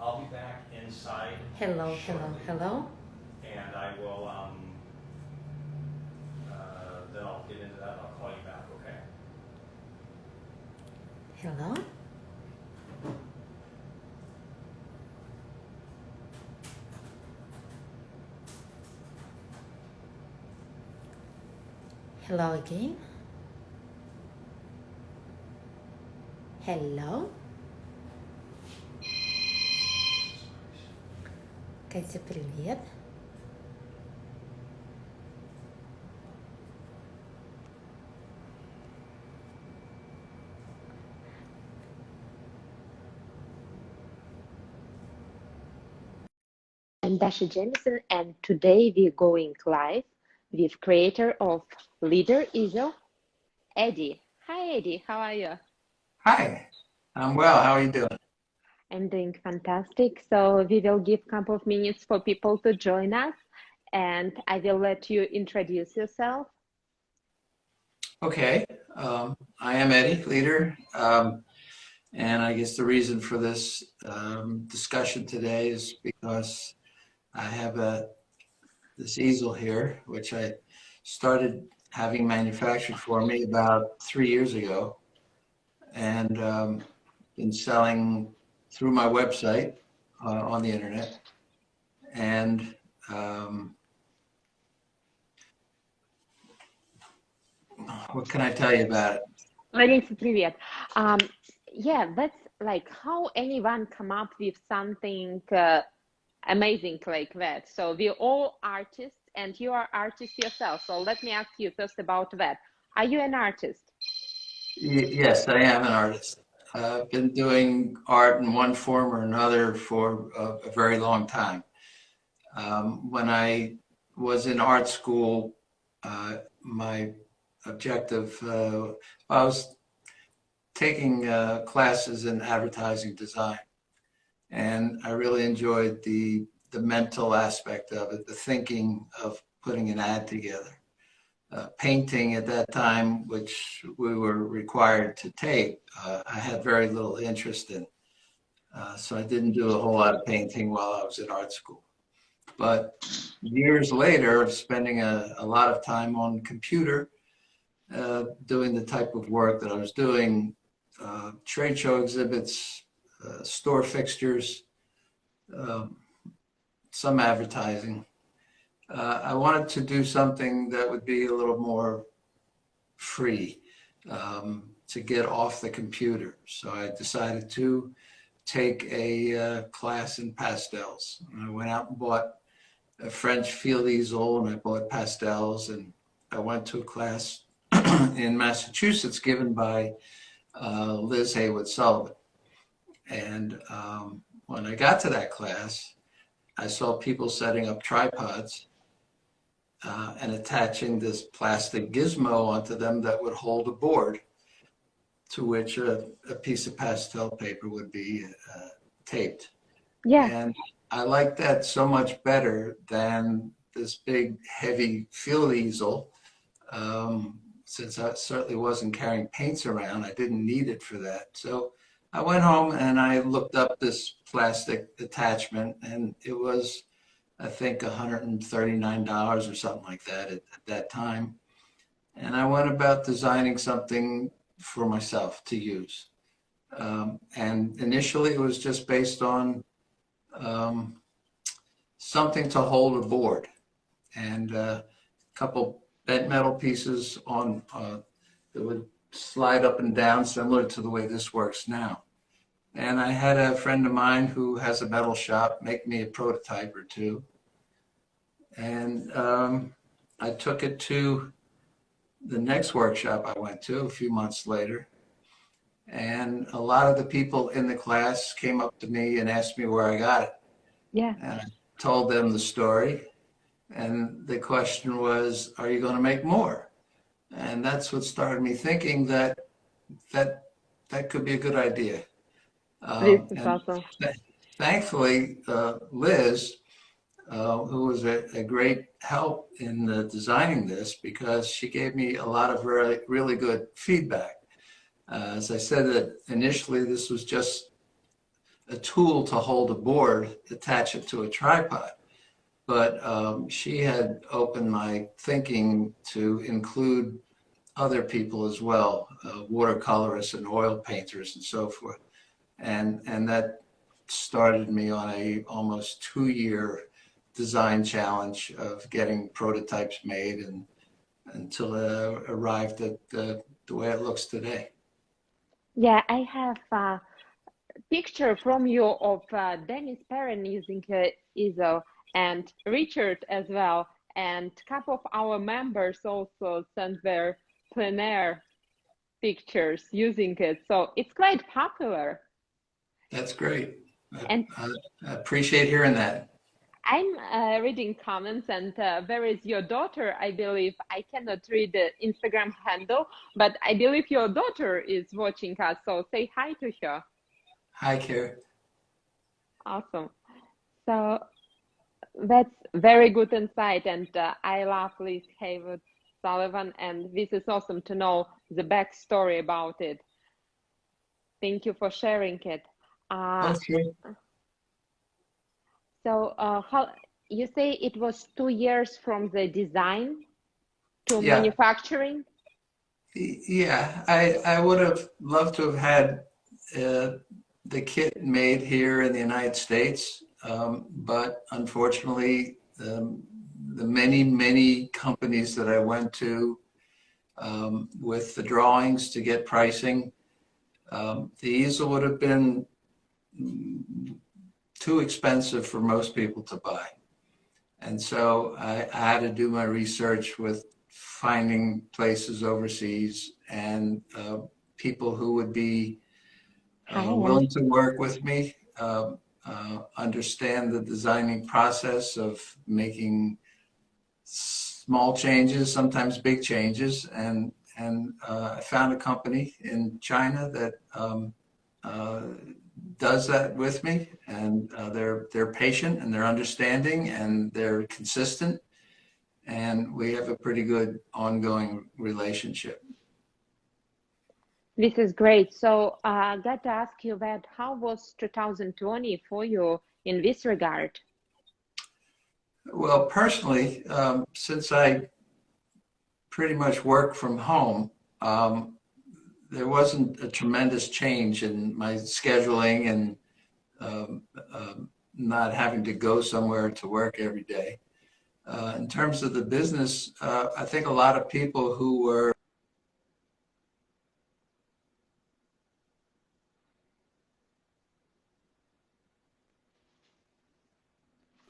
I'll be back inside Hello, hello, shortly, hello. and I will, then I'll get into that and I'll call you back, okay? Hello? Hello again. Hello? Катя, привет. I'm Dasha Jamison, and today we're going live with creator of Leder Easel, Eddie. Hi, Eddie. How are you? Hi, I'm well. How are you doing? I'm doing fantastic. So we will give a couple of minutes for people to join us, and I will let you introduce yourself. Okay. I am Eddie, leader. And I guess the reason for this discussion today is because I have this easel here, which I started having manufactured for me about 3 years ago, and been selling through my website on the internet. And what can I tell you about it? Лариса, привет. Yeah, that's like how anyone come up with something amazing like that. So we're all artists, and you are artist yourself. So let me ask you first about that. Are you an artist? Yes, I am an artist. I've been doing art in one form or another for a very long time. When I was in art school, my objective, I was taking classes in advertising design, and I really enjoyed the mental aspect of it, the thinking of putting an ad together. Painting at that time, which we were required to take, I had very little interest in. So I didn't do a whole lot of painting while I was in art school. But years later of spending a lot of time on computer, doing the type of work that I was doing, trade show exhibits, store fixtures, um, some advertising. I wanted to do something that would be a little more free, to get off the computer. So I decided to take a class in pastels. And I went out and bought a French field easel, and I bought pastels, and I went to a class in Massachusetts given by Liz Haywood Sullivan. And when I got to that class, I saw people setting up tripods and attaching this plastic gizmo onto them that would hold a board to which a piece of pastel paper would be taped. Yeah, And I liked that so much better than this big, heavy field easel. Since I certainly wasn't carrying paints around, I didn't need it for that. So I went home and I looked up this plastic attachment, and it was, I think, $139 or something like that at that time. And I went about designing something for myself to use. And initially, it was just based on um, something to hold a board and a couple bent metal pieces on that would slide up and down, similar to the way this works now. And I had a friend of mine who has a metal shop make me a prototype or two. And I took it to the next workshop I went to a few months later. And a lot of the people in the class came up to me and asked me where I got it. yeah. And I told them the story. And the question was, are you going to make more? And that's what started me thinking that that could be a good idea. This is And awesome. thankfully, Liz, who was a great help in designing this, because she gave me a lot of really good feedback. As I said, that initially this was just a tool to hold a board, attach it to a tripod. But she had opened my thinking to include other people as well, watercolorists and oil painters and so forth. And that started me on a almost 2-year design challenge of getting prototypes made and until it arrived at the way it looks today. Yeah, I have a picture from you of Dennis Perrin using easel and Richard as well. And a couple of our members also sent their plein air pictures using it. So it's quite popular. That's great. And I appreciate hearing that. I'm reading comments, and there is your daughter, I believe. I cannot read the Instagram handle, but I believe your daughter is watching us. So say hi to her. Hi, Kara. Awesome. So that's very good insight, and I love Liz Haywood Sullivan, and this is awesome to know the backstory about it. Thank you for sharing it. Okay. So how you say it was 2 years from the design to Yeah. manufacturing? Yeah, I would have loved to have had the kit made here in the United States, but unfortunately, the many companies that I went to with the drawings to get pricing, the easel would have been too expensive for most people to buy. And so I had to do my research with finding places overseas and people who would be willing to work with me, understand the designing process of making small changes, sometimes big changes. And I found a company in China that does that with me, and they're patient and they're understanding and they're consistent, and we have a pretty good ongoing relationship. This is great. So I got to ask you that how was 2020 for you in this regard? Well, personally, since I pretty much work from home, there wasn't a tremendous change in my scheduling and not having to go somewhere to work every day. In terms of the business, I think a lot of people who were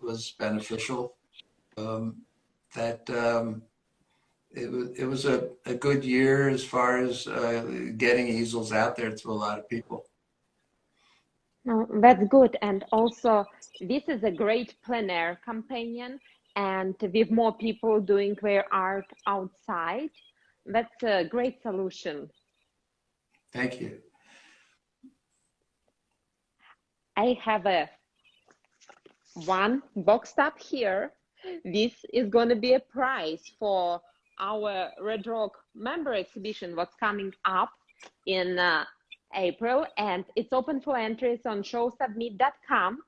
was beneficial. It was a good year as far as getting easels out there to a lot of people. No, that's good. And also, this is a great plein air companion. And with more people doing their art outside, that's a great solution. Thank you. I have a one box top here. This is going to be a prize for our Red Rock member exhibition, what's coming up in April, and it's open for entries on showsubmit.com.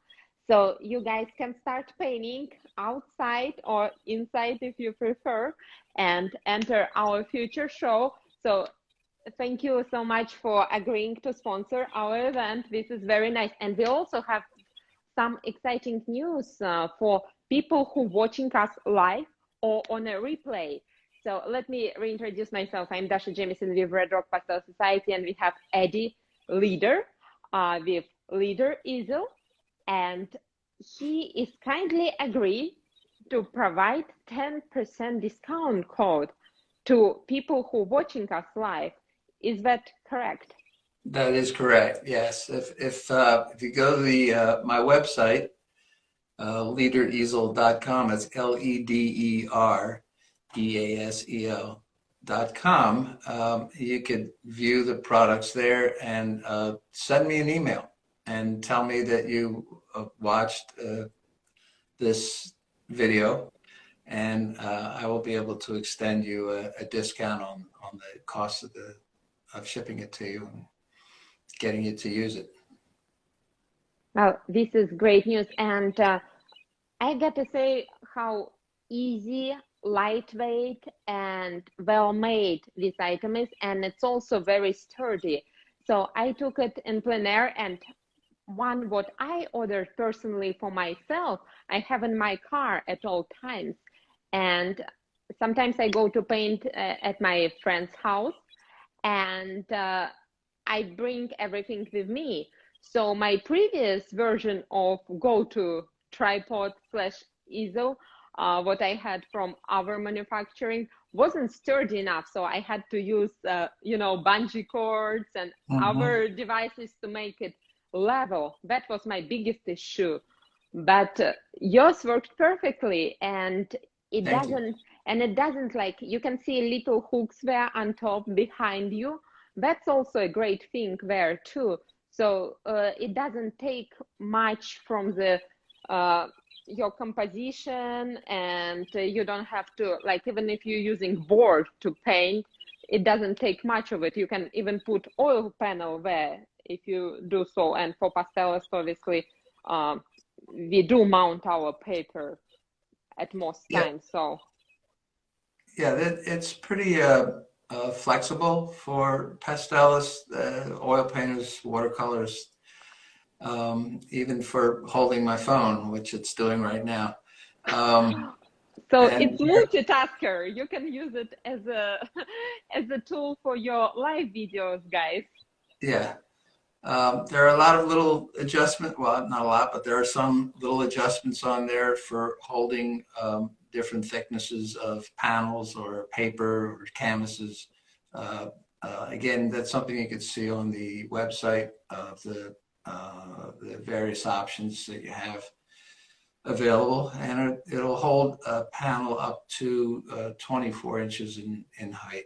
So you guys can start painting outside or inside if you prefer, and enter our future show. So thank you so much for agreeing to sponsor our event. This is very nice. And we also have some exciting news for people who watching us live or on a replay. So let me reintroduce myself. I'm Dasha Jamieson with Red Rock Pastel Society, and we have Eddie Leder with Leder Easel, and he is kindly agree to provide 10% discount code to people who watching us live. Is that correct? That is correct. Yes. If you go to my website, ledereasel.com, it's LEDEREASEL.com, you could view the products there and send me an email and tell me that you watched this video, and I will be able to extend you a discount on the cost of shipping it to you and getting you to use it. Well, this is great news. And I got to say how easy, lightweight, and well made this item is. And it's also very sturdy. So I took it in plein air, and one what I ordered personally for myself, I have in my car at all times. And sometimes I go to paint at my friend's house, and I bring everything with me. So my previous version of go-to tripod slash easel, what I had from our manufacturing, wasn't sturdy enough. So I had to use, bungee cords and Hmm. other devices to make it level. That was my biggest issue. But yours worked perfectly, and it Thank you. doesn't, it doesn't, like, you can see little hooks there on top behind you. That's also a great thing there too. So it doesn't take much from the uh, your composition, and you don't have to, like, even if you're using board to paint, it doesn't take much of it. You can even put oil panel there if you do so. And for pastels, obviously, um, we do mount our paper at most Yeah, times. So yeah, it's pretty flexible for pastelists, oil painters, watercolors, even for holding my phone, which it's doing right now. Um, so and it's multitasker. You can use it as a as a tool for your live videos, guys. yeah, there are a lot of little adjustment. Well, not a lot, but there are some little adjustments on there for holding different thicknesses of panels or paper or canvases. Uh, Again, that's something you can see on the website of the various options that you have available, and it'll hold a panel up to 24 inches in height.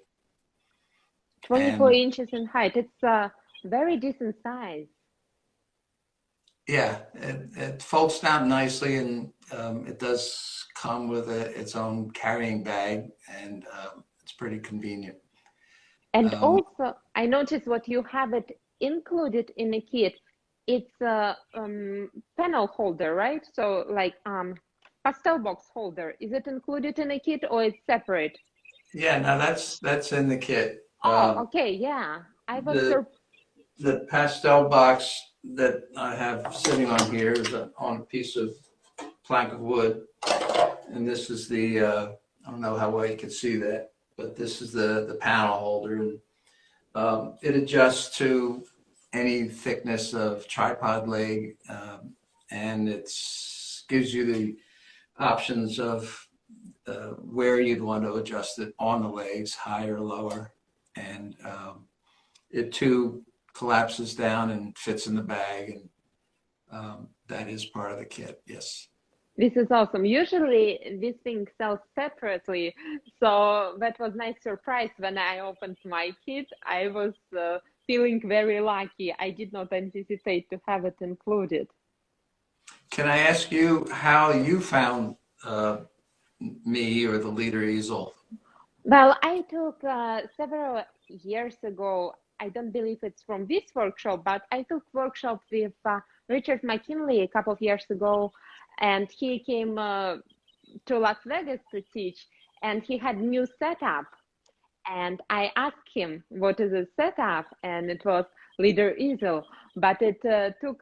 24 And inches in height. It's a very decent size. yeah, it folds down nicely, and it does come with its own carrying bag, and it's pretty convenient. And Um, also, I noticed what you have it included in the kit. It's a panel holder, right? So like pastel box holder. Is it included in the kit or it's separate? yeah, now that's in the kit. Oh, okay, yeah. I was The sur the pastel box that I have sitting on here is on a piece of plank of wood, and this is the I don't know how well you can see that, but this is the panel holder, and it adjusts to any thickness of tripod leg, and it gives you the options of where you'd want to adjust it on the legs, higher, lower, and it too collapses down and fits in the bag, and that is part of the kit. Yes. This is awesome. Usually this thing sells separately. So that was nice surprise when I opened my kit. I was feeling very lucky. I did not anticipate to have it included. Can I ask you how you found uh, me or the Leder Easel? Well, I took several years ago, I don't believe it's from this workshop, but I took workshop with Richard McKinley a couple of years ago, and he came to Las Vegas to teach, and he had new setup. And I asked him, what is the setup? And it was Leder Easel. But it took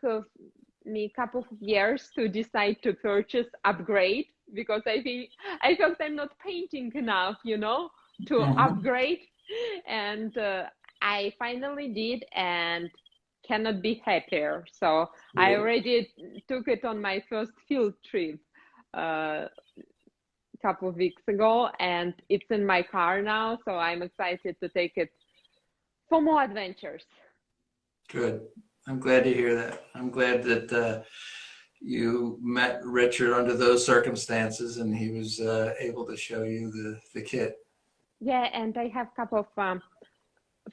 me a couple of years to decide to purchase, upgrade, because I felt I'm not painting enough, to Mhm. upgrade. And I finally did, and cannot be happier. So I Great. already took it on my first field trip. Couple of weeks ago, and it's in my car now, so I'm excited to take it for more adventures. Good. I'm glad to hear that. I'm glad that you met Richard under those circumstances and he was able to show you the kit. Yeah, and I have a couple of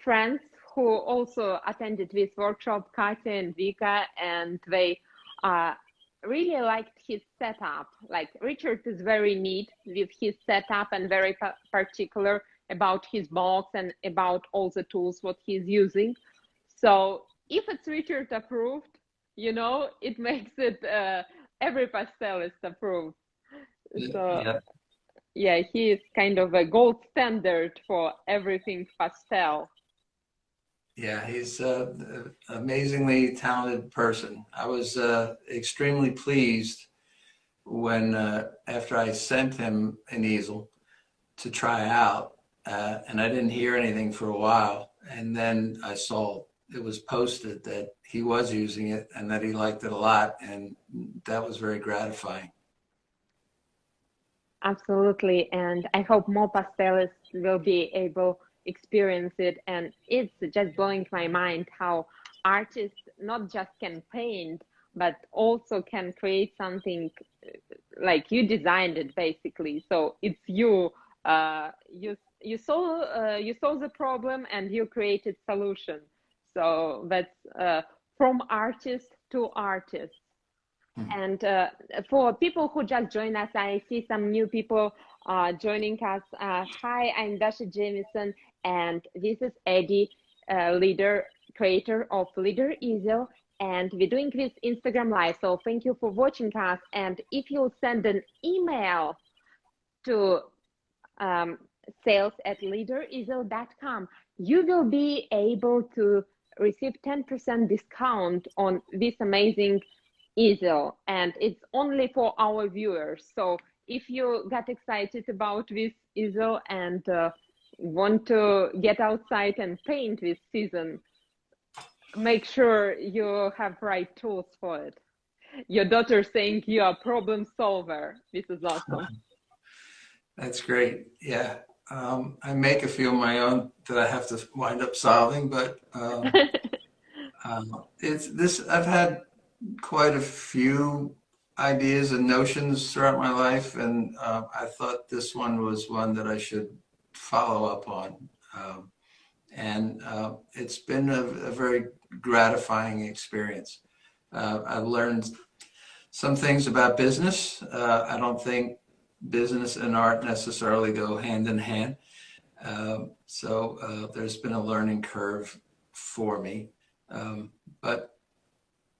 friends who also attended this workshop, Katya and Vika, and they uh, really liked his setup. Like, Richard is very neat with his setup and very particular about his box and about all the tools what he's using. So if it's Richard approved, it makes it every pastelist approve. So Yeah, yeah, he is kind of a gold standard for everything pastel. yeah, he's an amazingly talented person. I was extremely pleased when after I sent him an easel to try out, and I didn't hear anything for a while, and then I saw it was posted that he was using it and that he liked it a lot, and that was very gratifying. Absolutely, and I hope more pastelists will be able experience it. And it's just blowing my mind how artists not just can paint, but also can create something like you designed it basically. So it's you. You saw the problem and you created solution. So that's from artist to artist. Mhm. And for people who just join us, I see some new people joining us. Hi, I'm Dasha Jamison, and this is Eddie, leader, creator of Leder Easel, and we're doing this Instagram Live. So thank you for watching us. And if you send an email to um, sales@ledereasel.com, you will be able to receive 10% discount on this amazing easel, and it's only for our viewers. So if you got excited about this easel and want to get outside and paint this season, make sure you have right tools for it. Your daughter saying you are a problem solver. This is awesome. That's great. Yeah. I make a few of my own that I have to wind up solving, but it's this. I've had quite a few ideas and notions throughout my life, and I thought this one was one that I should follow up on. And it's been a very gratifying experience. I've learned some things about business. I don't think business and art necessarily go hand in hand. So there's been a learning curve for me. But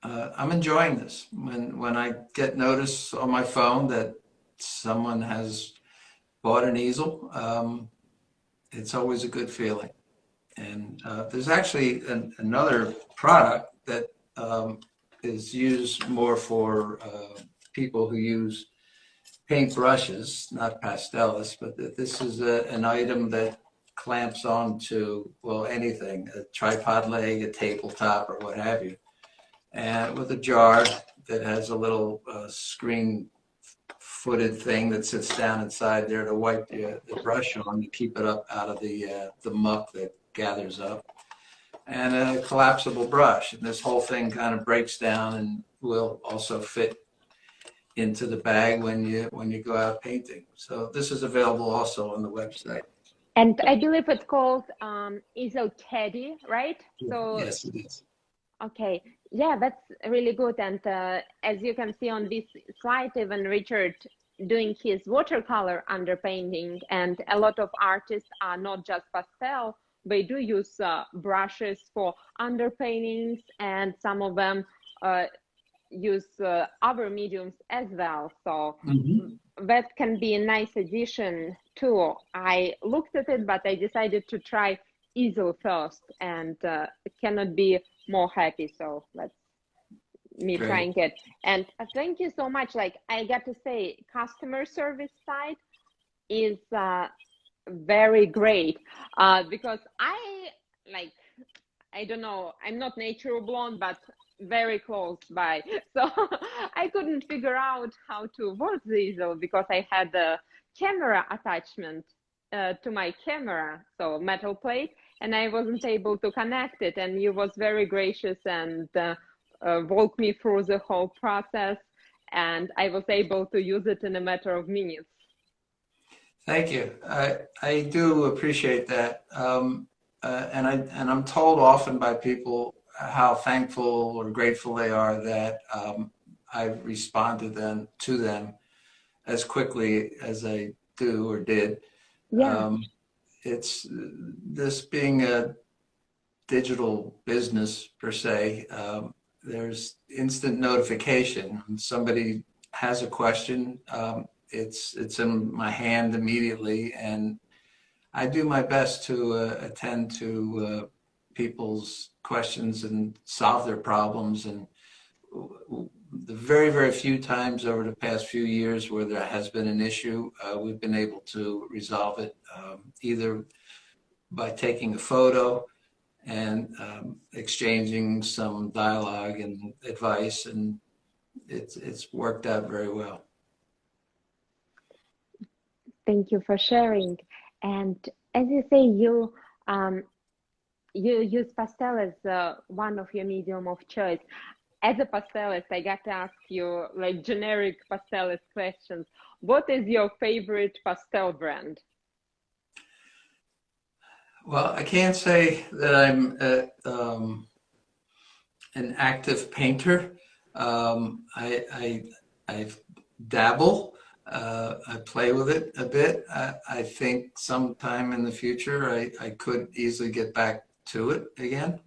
I'm enjoying this. When I get notice on my phone that someone has bought an easel, it's always a good feeling. And there's actually another product that is used more for people who use paint brushes, not pastels, but this is an item that clamps onto, well, anything, a tripod leg, a tabletop, or what have you. And with a jar that has a little screen-footed thing that sits down inside there to wipe the brush on to keep it up out of the muck that gathers up, and a collapsible brush. And this whole thing kind of breaks down and will also fit into the bag when you go out painting. So this is available also on the website. And I believe it's called Easel Teddy, right? So Yes, it is. okay, yeah, that's really good. And as you can see on this slide, even Richard doing his watercolor underpainting, and a lot of artists are not just pastel, they do use brushes for underpaintings, and some of them use other mediums as well. So that can be a nice addition too. I looked at it, but I decided to try easel first, and cannot be more happy. So that's me Great. trying it. And thank you so much. Like, I got to say, customer service side is very great because I don't know, I'm not natural blonde, but very close by. So I couldn't figure out how to work the easel because I had a camera attachment to my camera, so metal plate, and I wasn't able to connect it. And you was very gracious and walked me through the whole process, and I was able to use it in a matter of minutes. Thank you. I do appreciate that. And I'm told often by people how thankful or grateful they are that I've responded to them as quickly as I do or did. Yeah. It's this being a digital business per se. there's instant notification. When somebody has a question, it's in my hand immediately, and I do my best to attend to people's questions and solve their problems. And the very, very few times over the past few years where there has been an issue, we've been able to resolve it either by taking a photo and exchanging some dialogue and advice, and it's worked out very well. Thank you for sharing. And as you say, you use pastel as one of your medium of choice. As a pastelist, I got to ask you like generic pastelist questions. What is your favorite pastel brand? Well, I can't say that I'm an active painter. I dabble. I play with it a bit. I think sometime in the future I could easily get back to it again.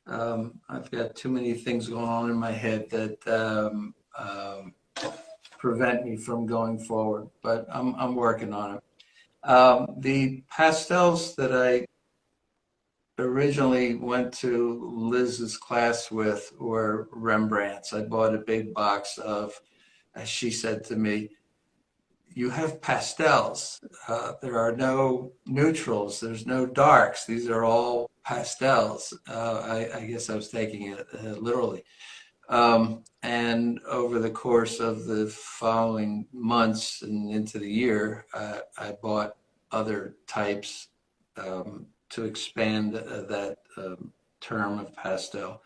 I've got too many things going on in my head that prevent me from going forward, but I'm working on it. The pastels that I originally went to Liz's class with were Rembrandts. I bought a big box of, as she said to me, "You have pastels. There are no neutrals. There's no darks. These are all pastels." I guess I was taking it literally. And over the course of the following months and into the year, I bought other types to expand that term of pastel.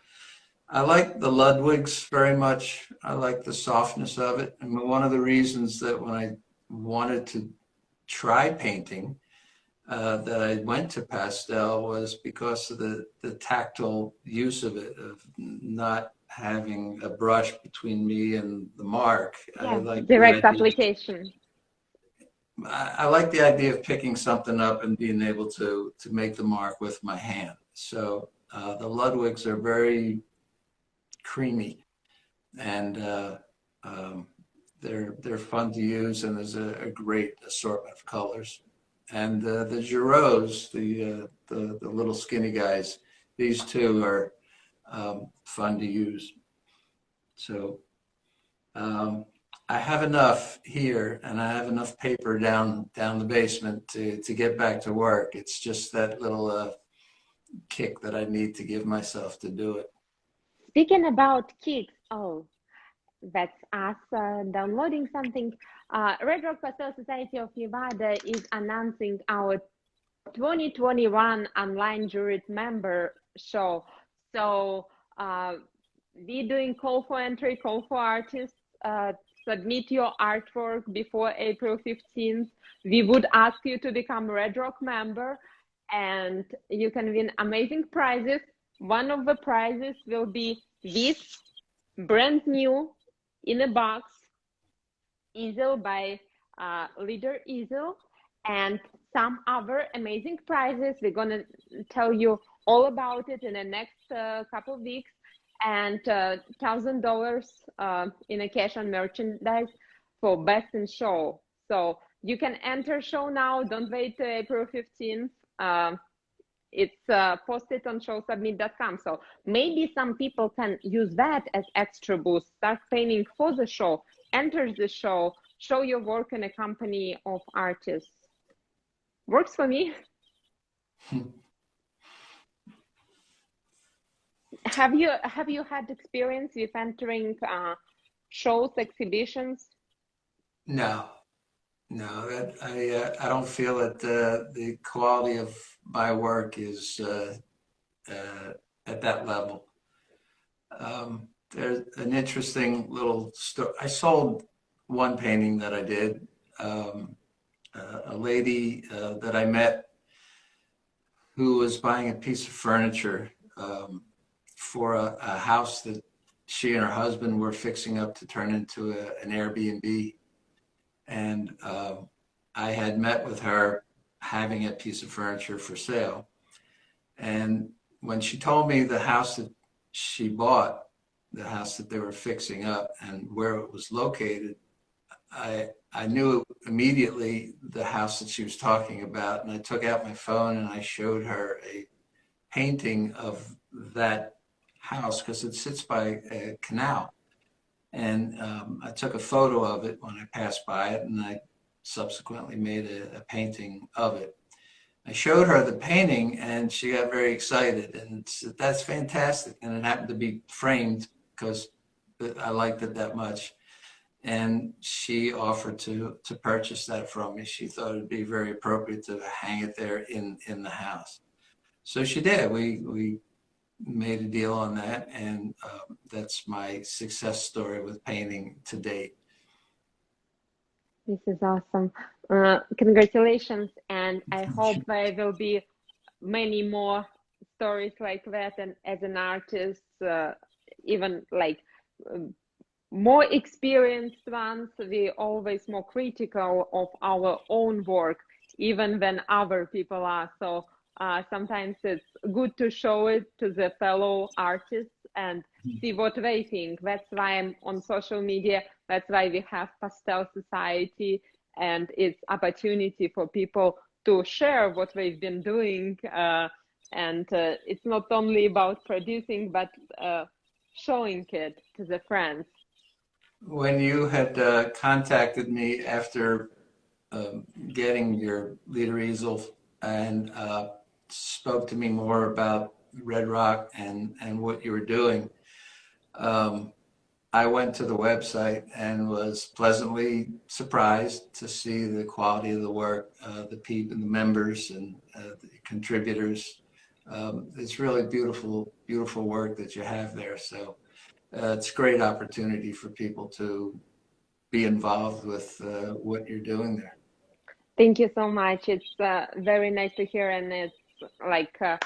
I like the Ludwig's very much. I like the softness of it. And one of the reasons that when I wanted to try painting, that I went to pastel was because of the tactile use of it, of not having a brush between me and the mark. I Yeah, like direct application. I like the idea of picking something up and being able to make the mark with my hand. So the Ludwigs are very creamy, and they're fun to use, and there's a great assortment of colors. And the Giroux, the little skinny guys, these two are fun to use. So I have enough here, and I have enough paper down the basement to get back to work. It's just that little kick that I need to give myself to do it. Speaking about kicks, oh, that's us downloading something. Red Rock Pastel Society of Nevada is announcing our 2021 online jury member show. So we're doing call for entry, call for artists. Submit your artwork before April 15th. We would ask you to become Red Rock member, and you can win amazing prizes. One of the prizes will be this brand new in a box easel by Leder Easel, and some other amazing prizes. We're gonna tell you all about it in the next couple of weeks, and $1,000 in a cash and merchandise for best in show. So you can enter show now. Don't wait till April 15th. It's posted on showsubmit.com. So maybe some people can use that as extra boost. Start painting for the show, enter the show, show your work in a company of artists. Works for me. Have you had experience with entering shows, exhibitions? No, that I don't feel that the quality of my work is at that level. There's an interesting little story. I sold one painting that I did. A lady that I met who was buying a piece of furniture for a house that she and her husband were fixing up to turn into an Airbnb. And I had met with her having a piece of furniture for sale. And when she told me the house that she bought the house that they were fixing up and where it was located, I knew immediately the house that she was talking about, and I took out my phone and I showed her a painting of that house because it sits by a canal. And I took a photo of it when I passed by it, and I subsequently made a painting of it. I showed her the painting, and she got very excited, and said, "That's fantastic!" And it happened to be framed because I liked it that much. And she offered to purchase that from me. She thought it'd be very appropriate to hang it there in the house. So she did. We made a deal on that, and that's my success story with painting to date. This is awesome. Congratulations, and I hope there will be many more stories like that. And as an artist, even like more experienced ones, we always more critical of our own work, even when other people are. So sometimes it's good to show it to the fellow artists and see what they think. That's why I'm on social media. That's why we have Pastel Society, and it's opportunity for people to share what they've been doing. And it's not only about producing, but showing it to the friends. When you had contacted me after getting your Leder Easel and spoke to me more about Red Rock and what you were doing, I went to the website and was pleasantly surprised to see the quality of the work, the people, the members, and the contributors. It's really beautiful, beautiful work that you have there. So it's a great opportunity for people to be involved with what you're doing there. Thank you so much. It's very nice to hear, and it's like a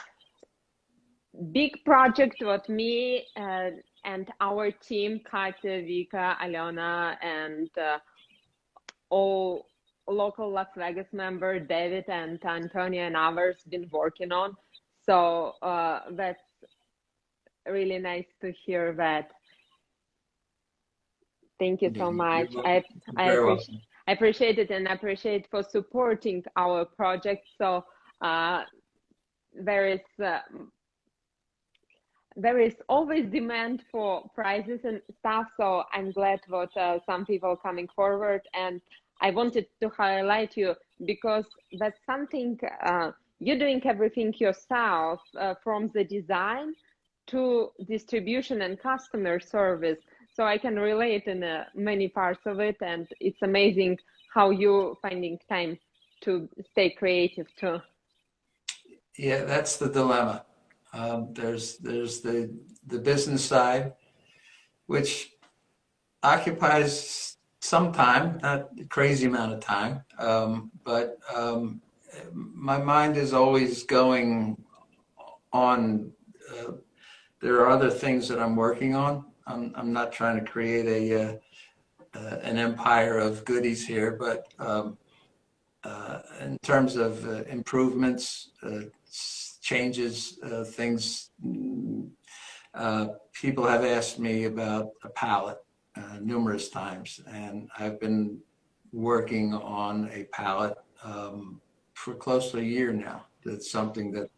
big project with me and our team, Katya, Vika, Alena, and all local Las Vegas member, David and Antonia and others been working on. So that's really nice to hear that. Thank you so much. I appreciate it, and appreciate for supporting our project. So there is always demand for prizes and stuff. So I'm glad that some people coming forward, and I wanted to highlight you because that's something you're doing everything yourself, from the design to distribution and customer service. So I can relate in many parts of it, and it's amazing how you're finding time to stay creative too. Yeah, that's the dilemma. There's the business side, which occupies some time, not a crazy amount of time, but my mind is always going on. There are other things that I'm working on. I'm not trying to create an empire of goodies here, but in terms of improvements, changes, things, people have asked me about a palette numerous times, and I've been working on a palette for close to a year now. That's something that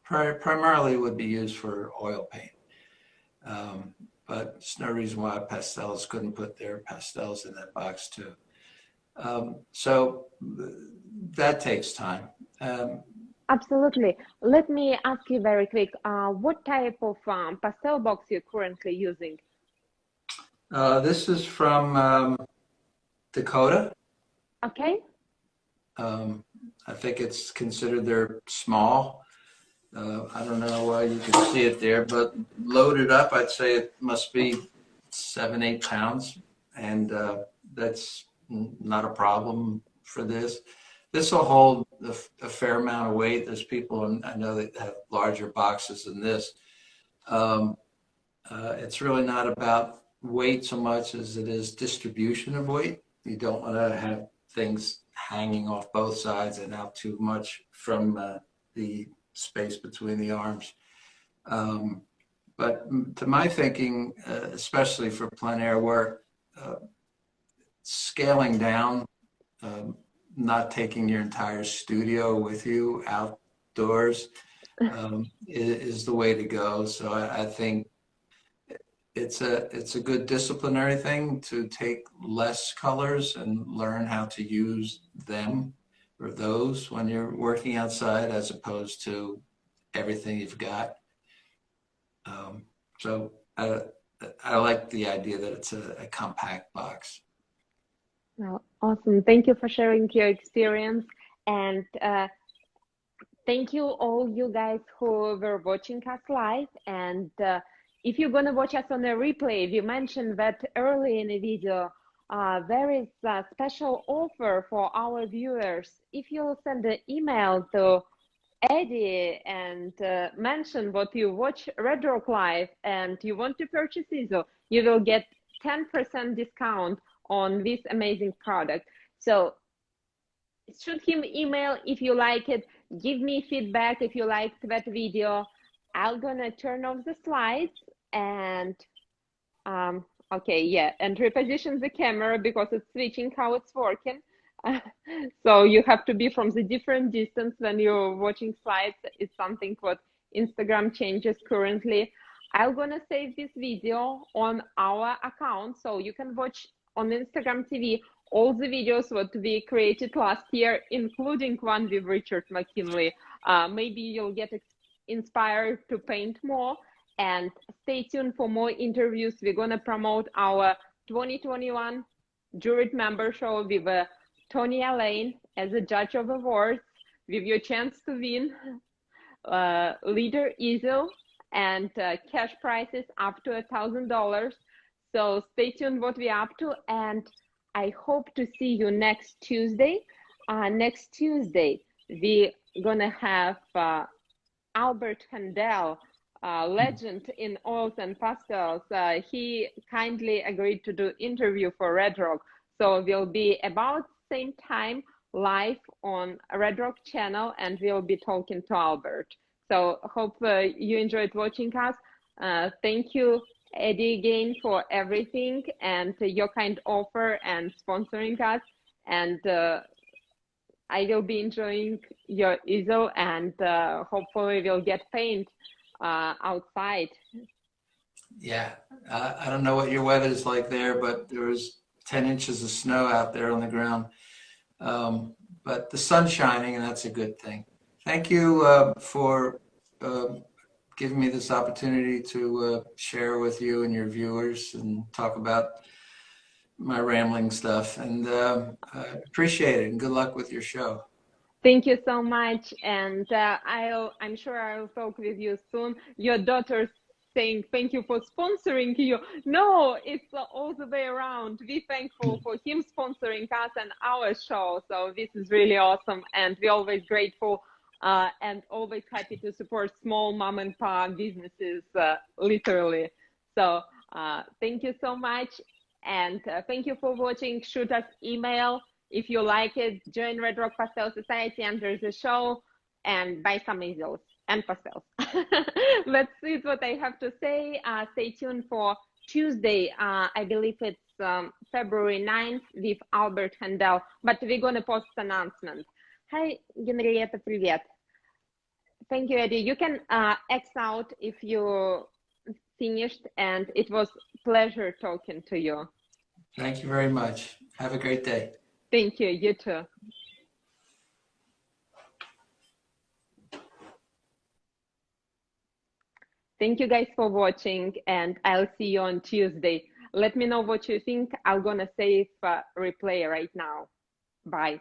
primarily would be used for oil paint. But there's no reason why pastels couldn't put their pastels in that box too. So that takes time. Absolutely. Let me ask you very quick, what type of pastel box you're currently using? This is from Dakota. Okay. I think it's considered they're small. I don't know why you can see it there, but loaded up, I'd say it must be 7-8 pounds, and that's not a problem for this. This will hold a fair amount of weight. There's people I know that have larger boxes than this. It's really not about weight so much as it is distribution of weight. You don't want to have things hanging off both sides and out too much from the space between the arms. But to my thinking, especially for plein air work, scaling down, not taking your entire studio with you outdoors is the way to go. So I think it's a good disciplinary thing to take less colors and learn how to use them or those when you're working outside, as opposed to everything you've got. So I like the idea that it's a compact box. Well, awesome. Thank you for sharing your experience. And thank you all you guys who were watching us live. And if you're going to watch us on a replay, we mentioned that early in the video, there is a special offer for our viewers. If you send an email to Eddie and mention what you watch Red Rock Live and you want to purchase Easel, you will get 10% discount on this amazing product. So shoot him email if you like it. Give me feedback if you liked that video. I'm gonna turn off the slides and okay, yeah, and reposition the camera because it's switching how it's working. So you have to be from the different distance when you're watching slides. It's something what Instagram changes currently. I'm gonna save this video on our account so you can watch on Instagram TV all the videos what we created last year, including one with Richard McKinley. Maybe you'll get inspired to paint more, and stay tuned for more interviews. We're gonna promote our 2021 juried member show with Tony Allain as a judge of awards, with your chance to win Leder Easel and cash prizes up to $1,000. So stay tuned what we're up to, and I hope to see you next Tuesday. Next Tuesday, we're gonna have Albert Handel, legend in oils and pastels. He kindly agreed to do interview for Red Rock. So we'll be about same time live on Red Rock channel, and we'll be talking to Albert. So hope you enjoyed watching us. Thank you, Eddie, again for everything and your kind offer and sponsoring us. And I will be enjoying your easel, and hopefully we'll get paint outside. Yeah, I don't know what your weather is like there, but there was 10 inches of snow out there on the ground. But the sun's shining, and that's a good thing. Thank you for giving me this opportunity to share with you and your viewers and talk about my rambling stuff. And I appreciate it, and good luck with your show. Thank you so much. And I'm sure I'll talk with you soon. Your daughter's saying thank you for sponsoring you. No, it's all the way around. We're thankful for him sponsoring us and our show. So this is really awesome, and we're always grateful and always happy to support small mom and pop businesses, literally. So thank you so much, and thank you for watching. Shoot us email if you like it. Join Red Rock Pastel Society under the show and buy some easels and pastels. That's it what I have to say. Stay tuned for Tuesday. I believe it's February 9th with Albert Handel, but we're going to post announcement. Hi, Henrietta, привет. Thank you, Eddie. You can X out if you finished, and it was pleasure talking to you. Thank you very much. Have a great day. Thank you. You too. Thank you guys for watching, and I'll see you on Tuesday. Let me know what you think. I'm gonna save replay right now. Bye.